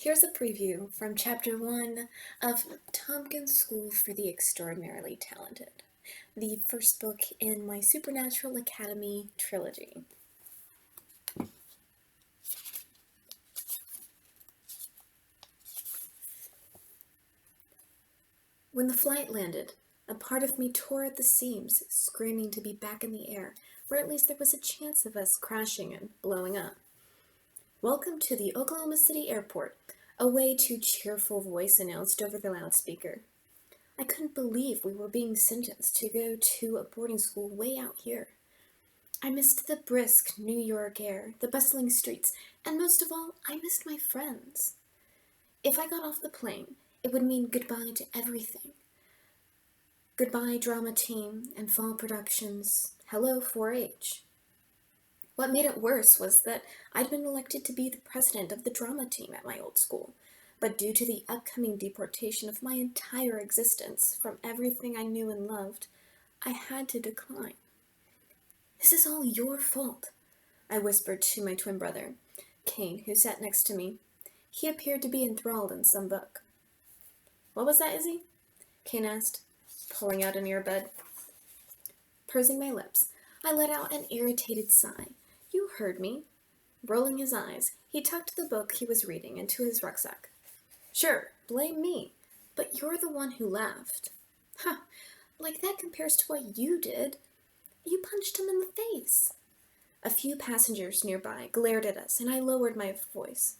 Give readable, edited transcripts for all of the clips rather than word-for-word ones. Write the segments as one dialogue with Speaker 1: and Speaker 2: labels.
Speaker 1: Here's a preview from Chapter 1 of Tompkin School for the Extraordinarily Talented, the first book in my Supernatural Academy Trilogy. When the flight landed, a part of me tore at the seams, screaming to be back in the air, where at least there was a chance of us crashing and blowing up. "Welcome to the Oklahoma City Airport," a way too cheerful voice announced over the loudspeaker. I couldn't believe we were being sentenced to go to a boarding school way out here. I missed the brisk New York air, the bustling streets, and most of all, I missed my friends. If I got off the plane, it would mean goodbye to everything. Goodbye, drama team and fall productions. Hello, 4-H. What made it worse was that I'd been elected to be the president of the drama team at my old school, but due to the upcoming deportation of my entire existence from everything I knew and loved, I had to decline. "This is all your fault," I whispered to my twin brother, Kane, who sat next to me. He appeared to be enthralled in some book. "What was that, Izzy?" Kane asked, pulling out an earbud. Pursing my lips, I let out an irritated sigh. "You heard me." Rolling his eyes, he tucked the book he was reading into his rucksack. "Sure, blame me, but you're the one who laughed." "Huh, like that compares to what you did. You punched him in the face." A few passengers nearby glared at us, and I lowered my voice.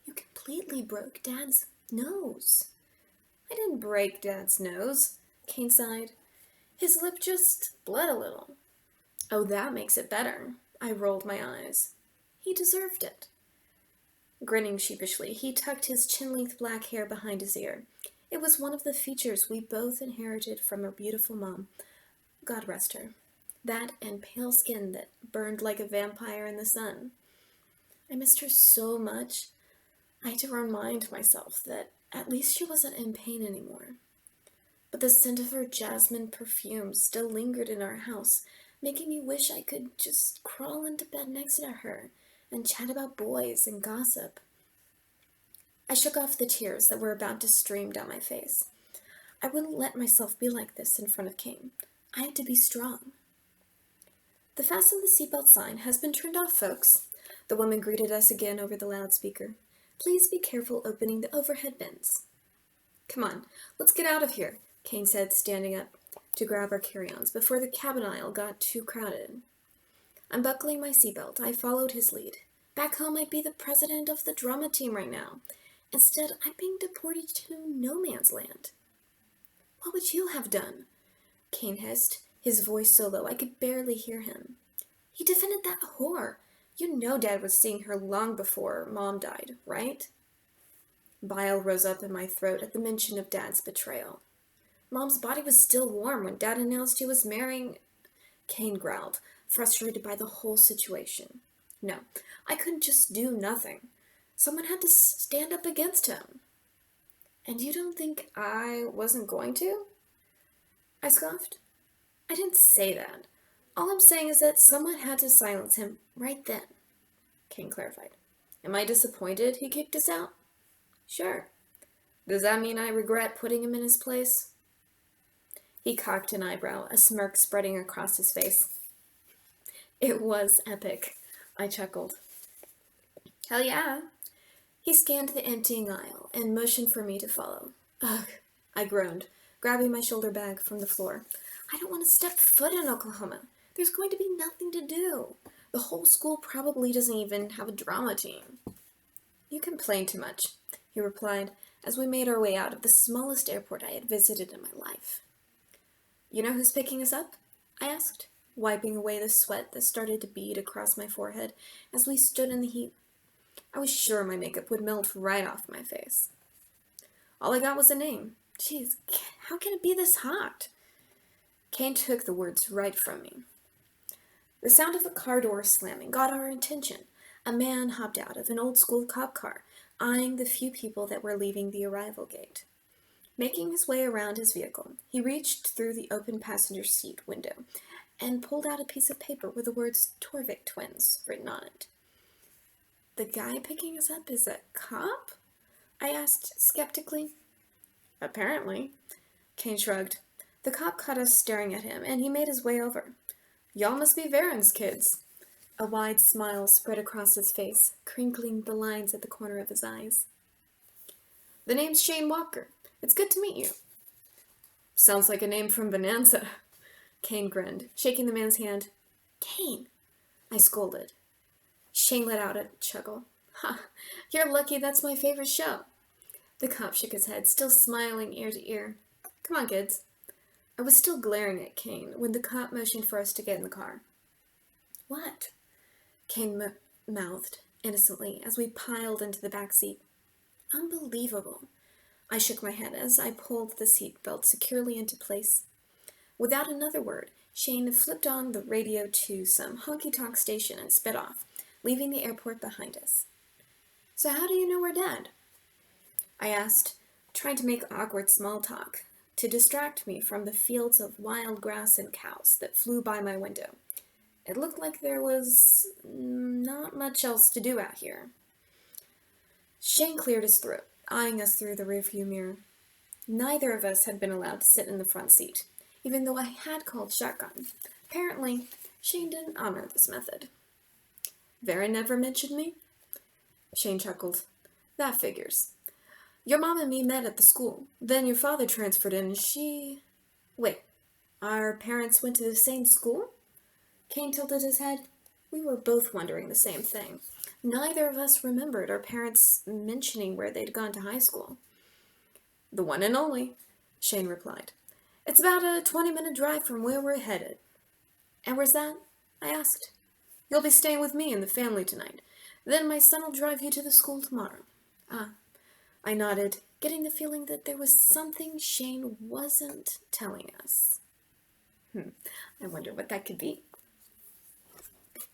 Speaker 1: "You completely broke Dad's nose." "I didn't break Dad's nose," Kane sighed. "His lip just bled a little." "Oh, that makes it better." I rolled my eyes. "He deserved it." Grinning sheepishly, he tucked his chin-length black hair behind his ear. It was one of the features we both inherited from our beautiful mom. God rest her. That and pale skin that burned like a vampire in the sun. I missed her so much. I had to remind myself that at least she wasn't in pain anymore. But the scent of her jasmine perfume still lingered in our house, making me wish I could just crawl into bed next to her and chat about boys and gossip. I shook off the tears that were about to stream down my face. I wouldn't let myself be like this in front of Kane. I had to be strong. "The fasten the seatbelt sign has been turned off, folks," the woman greeted us again over the loudspeaker. "Please be careful opening the overhead bins." "Come on, let's get out of here," Kane said, standing up to grab our carry-ons before the cabin aisle got too crowded. Unbuckling my seatbelt, I followed his lead. Back home, I'd be the president of the drama team right now. Instead, I'm being deported to no man's land. "What would you have done?" Kane hissed, his voice so low I could barely hear him. "He defended that whore. You know Dad was seeing her long before Mom died, right?" Bile rose up in my throat at the mention of Dad's betrayal. "Mom's body was still warm when Dad announced he was marrying—" Kane growled, frustrated by the whole situation. No, I couldn't just do nothing. Someone had to stand up against him. "And you don't think I wasn't going to?" I scoffed. "I didn't say that. All I'm saying is that someone had to silence him right then," Kane clarified. "Am I disappointed he kicked us out?" "Sure. Does that mean I regret putting him in his place?" He cocked an eyebrow, a smirk spreading across his face. "It was epic," I chuckled. "Hell yeah." He scanned the emptying aisle and motioned for me to follow. "Ugh," I groaned, grabbing my shoulder bag from the floor. "I don't want to step foot in Oklahoma. There's going to be nothing to do. The whole school probably doesn't even have a drama team." "You complain too much," he replied as we made our way out of the smallest airport I had visited in my life. "You know who's picking us up?" I asked, wiping away the sweat that started to bead across my forehead as we stood in the heat. I was sure my makeup would melt right off my face. "All I got was a name. Jeez, how can it be this hot?" Kane took the words right from me. The sound of a car door slamming got our attention. A man hopped out of an old-school cop car, eyeing the few people that were leaving the arrival gate. Making his way around his vehicle, he reached through the open passenger seat window and pulled out a piece of paper with the words Torvik Twins written on it. "The guy picking us up is a cop?" I asked skeptically. Apparently. Kane shrugged. The cop caught us staring at him, and he made his way over. Y'all must be Varen's kids. A wide smile spread across his face, crinkling the lines at the corner of his eyes. The name's Shane Walker. It's good to meet you. Sounds like a name from Bonanza. Kane grinned, shaking the man's hand. Kane, I scolded. Shane let out a chuckle. Ha, you're lucky that's my favorite show. The cop shook his head, still smiling ear to ear. Come on, kids. I was still glaring at Kane when the cop motioned for us to get in the car. What? Kane mouthed innocently as we piled into the back seat. Unbelievable. I shook my head as I pulled the seat belt securely into place. Without another word, Shane flipped on the radio to some honky-tonk station and sped off, leaving the airport behind us. So how do you know we're dead? I asked, trying to make awkward small talk, to distract me from the fields of wild grass and cows that flew by my window. It looked like there was not much else to do out here. Shane cleared his throat, eyeing us through the rearview mirror. Neither of us had been allowed to sit in the front seat, even though I had called shotgun. Apparently, Shane didn't honor this method. Varen never mentioned me? Shane chuckled. That figures. Your mom and me met at the school. Then your father transferred in and she... Wait, our parents went to the same school? Kane tilted his head. We were both wondering the same thing. Neither of us remembered our parents mentioning where they'd gone to high school. The one and only, Shane replied. It's about a 20-minute drive from where we're headed. And where's that? I asked. You'll be staying with me and the family tonight. Then my son will drive you to the school tomorrow. Ah, I nodded, getting the feeling that there was something Shane wasn't telling us. I wonder what that could be.